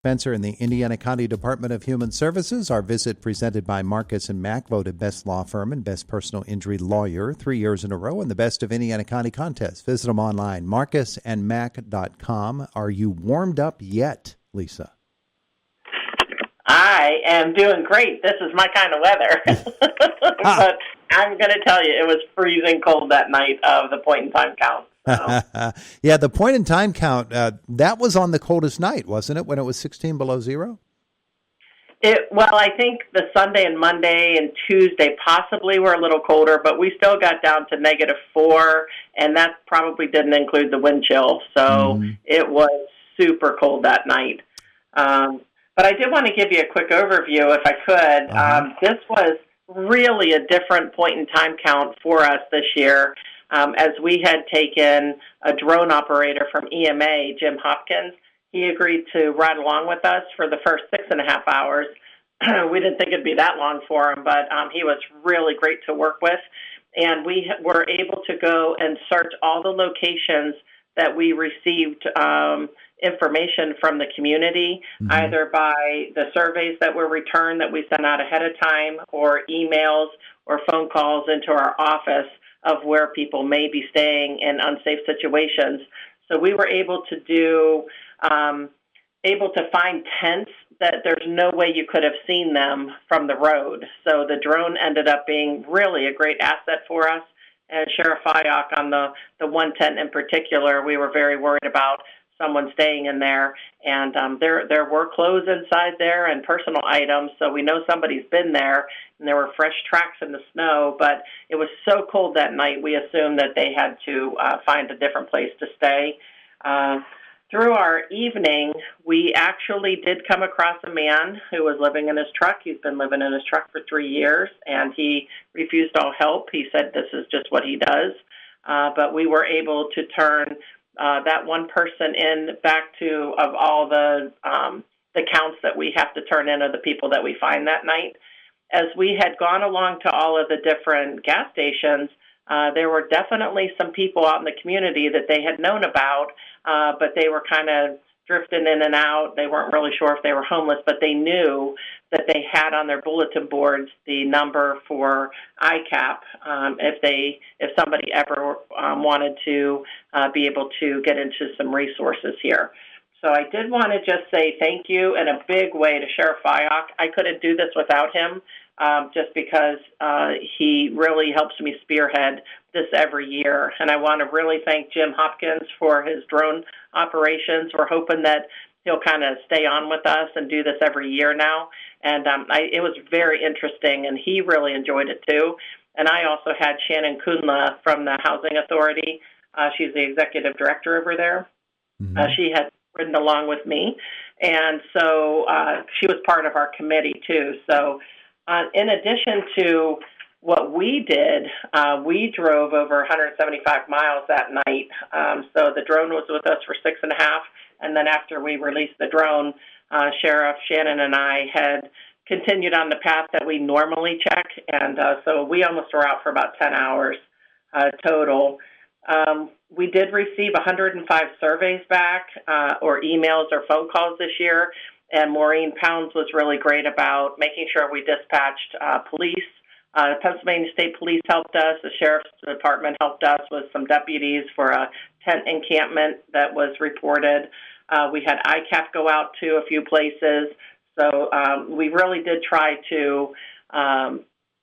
Spencer in the Indiana County Department of Human Services. Our visit presented by Marcus and Mack, voted best law firm and best personal injury lawyer 3 years in a row in the Best of Indiana County contest. Visit them online, marcusandmack.com. Are you warmed up yet, Lisa? I am doing great. This is my kind of weather. But I'm going to tell you, it was freezing cold that night of the point-in-time count. So. Yeah, the point-in-time count, that was on the coldest night, wasn't it, when it was 16 below zero? Well, I think the Sunday and Monday and Tuesday possibly were a little colder, but we still got down to -4, and that probably didn't include the wind chill. So It was super cold that night. But I did want to give you a quick overview, if I could. This was really a different point-in-time count for us this year, as we had taken a drone operator from EMA, Jim Hopkins. He agreed to ride along with us for the first 6.5 hours. We didn't think it'd be that long for him, but he was really great to work with. And we were able to go and search all the locations that we received information from the community, either by the surveys that were returned that we sent out ahead of time, or emails or phone calls into our office of where people may be staying in unsafe situations. So we were able to find tents that there's no way you could have seen them from the road. So the drone ended up being really a great asset for us. And Sheriff Fyock, on the one tent in particular, we were very worried about someone staying in there. And there were clothes inside there and personal items, so we know somebody's been there. And there were fresh tracks in the snow, but it was so cold that night, we assumed that they had to find a different place to stay. Through our evening, we actually did come across a man who was living in his truck. He's been living in his truck for 3 years, and he refused all help. He said this is just what he does. But we were able to turn that one person in back to, of all the counts that we have to turn in of the people that we find that night. As we had gone along to all of the different gas stations, there were definitely some people out in the community that they had known about, but they were kind of drifting in and out. They weren't really sure if they were homeless, but they knew that they had on their bulletin boards the number for ICAP if somebody ever wanted to be able to get into some resources here. So I did want to just say thank you in a big way to Sheriff Fyock. I couldn't do this without him, just because he really helps me spearhead this every year. And I want to really thank Jim Hopkins for his drone operations. We're hoping that he'll kind of stay on with us and do this every year now. And it was very interesting, and he really enjoyed it too. And I also had Shannon Kunla from the Housing Authority. She's the executive director over there. She had ridden along with me, and so she was part of our committee too. So in addition to what we did, we drove over 175 miles that night. So the drone was with us for 6.5, and then after we released the drone, Sheriff Shannon and I had continued on the path that we normally check, and so we almost were out for about 10 hours total. We did receive 105 surveys back, or emails or phone calls this year, and Maureen Pounds was really great about making sure we dispatched police. The Pennsylvania State Police helped us. The Sheriff's Department helped us with some deputies for a tent encampment that was reported. We had ICAP go out to a few places. So we really did try to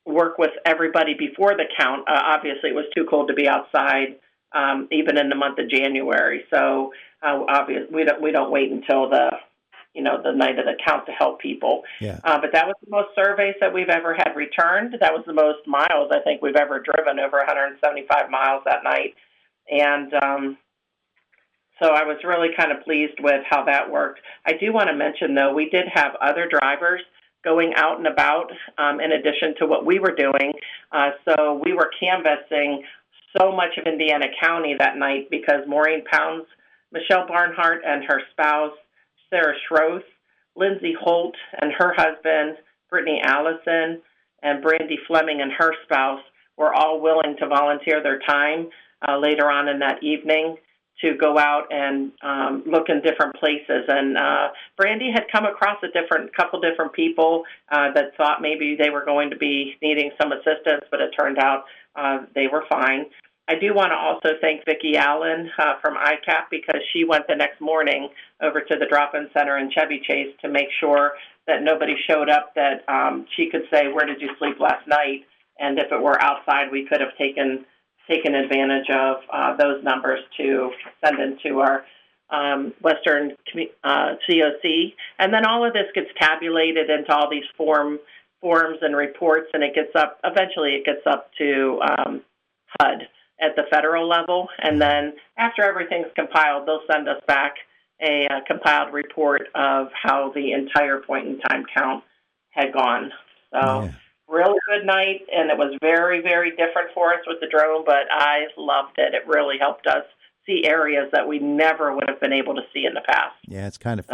work with everybody before the count. Obviously, it was too cold to be outside, even in the month of January. So obviously, we don't wait until the night of the count to help people. Yeah. But that was the most surveys that we've ever had returned. That was the most miles I think we've ever driven, over 175 miles that night. And so I was really kind of pleased with how that worked. I do want to mention, though, we did have other drivers going out and about in addition to what we were doing. So we were canvassing so much of Indiana County that night because Maureen Pounds, Michelle Barnhart and her spouse, Sarah Schroth, Lindsay Holt and her husband, Brittany Allison, and Brandy Fleming and her spouse were all willing to volunteer their time later on in that evening. to go out and look in different places. And Brandy had come across a couple different people that thought maybe they were going to be needing some assistance, but it turned out they were fine. I do want to also thank Vicki Allen from ICAP, because she went the next morning over to the drop-in center in Chevy Chase to make sure that nobody showed up that she could say, "Where did you sleep last night?" And if it were outside, we could have taken advantage of those numbers to send into our Western COC. And then all of this gets tabulated into all these forms and reports, and eventually it gets up to HUD at the federal level. And then after everything's compiled, they'll send us back a compiled report of how the entire point-in-time count had gone. So really good night, and it was very, very different for us with the drone, but I loved it. It really helped us see areas that we never would have been able to see in the past. Yeah, it's kind of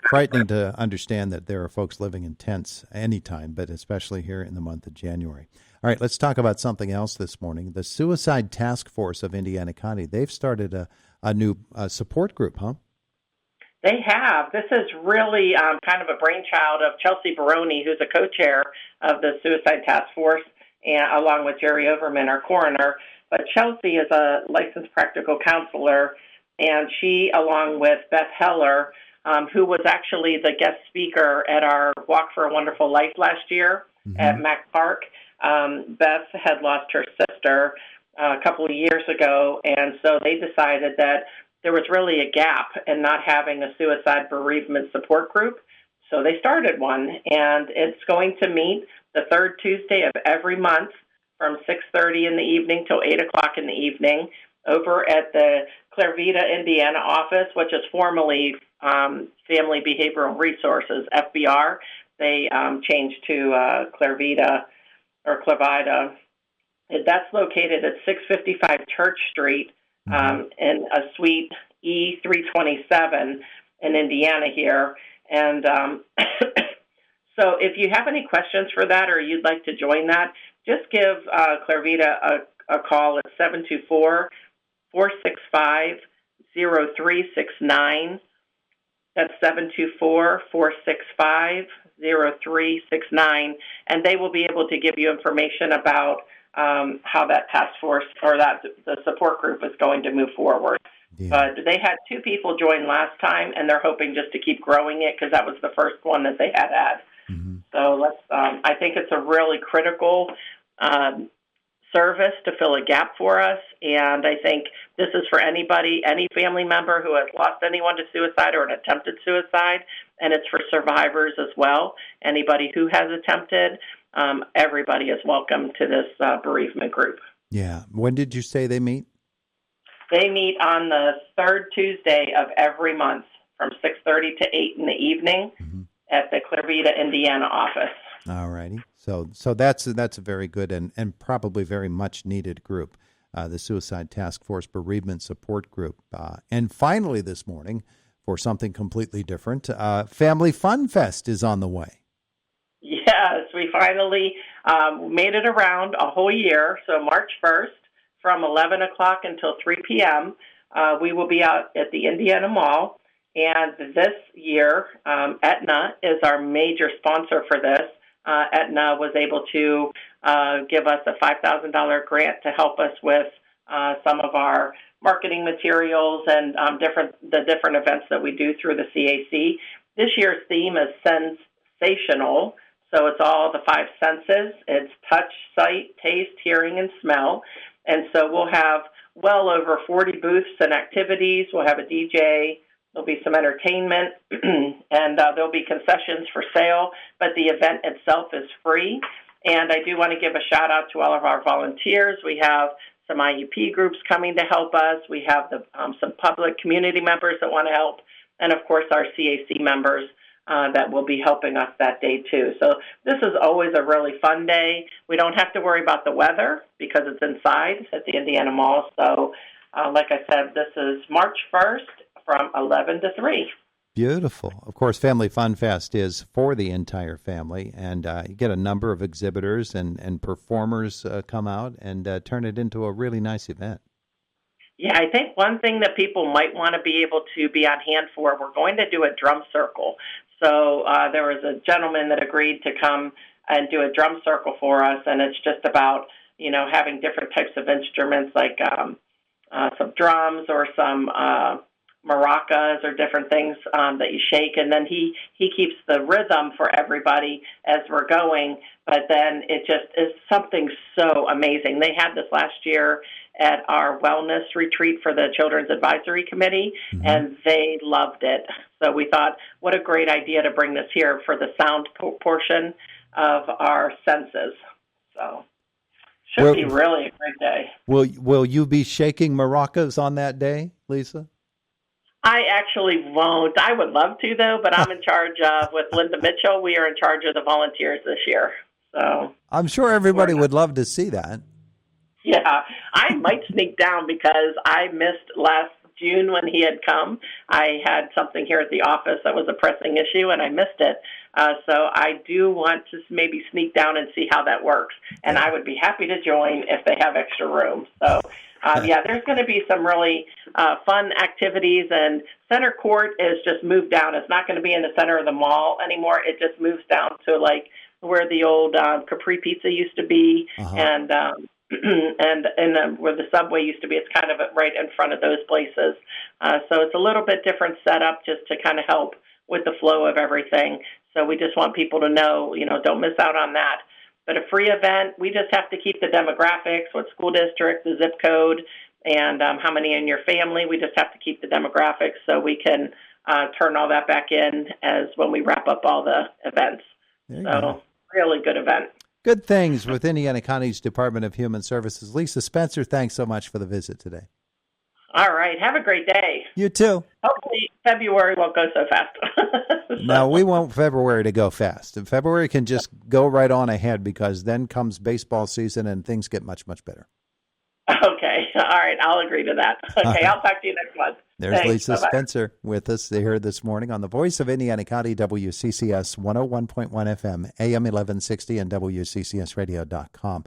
frightening to understand that there are folks living in tents anytime, but especially here in the month of January. All right, let's talk about something else this morning. The Suicide Task Force of Indiana County, they've started a new support group, huh? They have. This is really kind of a brainchild of Chelsea Baroni, who's a co-chair of the Suicide Task Force, and along with Jerry Overman, our coroner. But Chelsea is a licensed practical counselor, and she, along with Beth Heller, who was actually the guest speaker at our Walk for a Wonderful Life last year at Mack Park. Beth had lost her sister a couple of years ago, and so they decided that there was really a gap in not having a suicide bereavement support group. So they started one, and it's going to meet the third Tuesday of every month from 6:30 in the evening till 8 o'clock in the evening over at the Clarvita, Indiana office, which is formerly Family Behavioral Resources, FBR. They changed to Clarvita or Clarvita. That's located at 655 Church Street, in a suite E327 in Indiana here. And so if you have any questions for that or you'd like to join that, just give Clarvita a call at 724-465-0369. That's 724-465-0369. And they will be able to give you information about how that task force or the support group is going to move forward. Yeah. But they had 2 people join last time, and they're hoping just to keep growing it because that was the first one that they had. So I think it's a really critical service to fill a gap for us, and I think this is for anybody, any family member who has lost anyone to suicide or an attempted suicide, and it's for survivors as well. Anybody who has attempted, everybody is welcome to this bereavement group. Yeah. When did you say they meet? They meet on the third Tuesday of every month from 6:30 to 8 in the evening at the Clarvita, Indiana office. All righty. So that's a very good and probably very much needed group, the Suicide Task Force Bereavement Support Group. And finally this morning, for something completely different, Family Fun Fest is on the way. Yes, we finally made it around a whole year. So March 1st from 11 o'clock until 3 p.m., we will be out at the Indiana Mall. And this year, Aetna is our major sponsor for this. Aetna was able to give us a $5,000 grant to help us with some of our marketing materials and the different events that we do through the CAC. This year's theme is sensational. So it's all the 5 senses. It's touch, sight, taste, hearing, and smell. And so we'll have well over 40 booths and activities. We'll have a DJ. There'll be some entertainment, and there'll be concessions for sale. But the event itself is free. And I do want to give a shout-out to all of our volunteers. We have some IEP groups coming to help us. We have some public community members that want to help. And, of course, our CAC members that will be helping us that day, too. So this is always a really fun day. We don't have to worry about the weather because it's inside at the Indiana Mall. So, like I said, this is March 1st from 11 to 3. Beautiful. Of course, Family Fun Fest is for the entire family, and you get a number of exhibitors and performers come out and turn it into a really nice event. Yeah, I think one thing that people might want to be able to be on hand for, we're going to do a drum circle. So there was a gentleman that agreed to come and do a drum circle for us, and it's just about, having different types of instruments like some drums or some maracas or different things that you shake, and then he keeps the rhythm for everybody as we're going. But then it just is something so amazing. They had this last year at our wellness retreat for the Children's Advisory Committee, and they loved it. So we thought, what a great idea to bring this here for the sound portion of our senses. So should be really a great day. Will you be shaking maracas on that day, Lisa? I actually won't. I would love to, though, but I'm in charge with Linda Mitchell. We are in charge of the volunteers this year. So I'm sure everybody would love to see that. Yeah, I might sneak down because I missed last June when he had come. I had something here at the office that was a pressing issue, and I missed it. So I do want to maybe sneak down and see how that works. And I would be happy to join if they have extra room. So, there's going to be some really fun activities. And center court is just moved down. It's not going to be in the center of the mall anymore. It just moves down to like where the old Capri Pizza used to be, and where the Subway used to be. It's kind of right in front of those places. So it's a little bit different setup just to kind of help with the flow of everything. So we just want people to know, don't miss out on that. But a free event, we just have to keep the demographics, what school district, the zip code, and how many in your family. We just have to keep the demographics so we can turn all that back in as when we wrap up all the events. So really good event. Good things with Indiana County's Department of Human Services. Lisa Spencer, thanks so much for the visit today. All right. Have a great day. You too. Hopefully February won't go so fast. No, we want February to go fast. And February can just go right on ahead because then comes baseball season and things get much, much better. Okay. All right. I'll agree to that. Okay. I'll talk to you next month. There's Thanks. Lisa Bye-bye. Spencer with us here this morning on the Voice of Indiana County, WCCS 101.1 FM, AM 1160, and WCCSradio.com.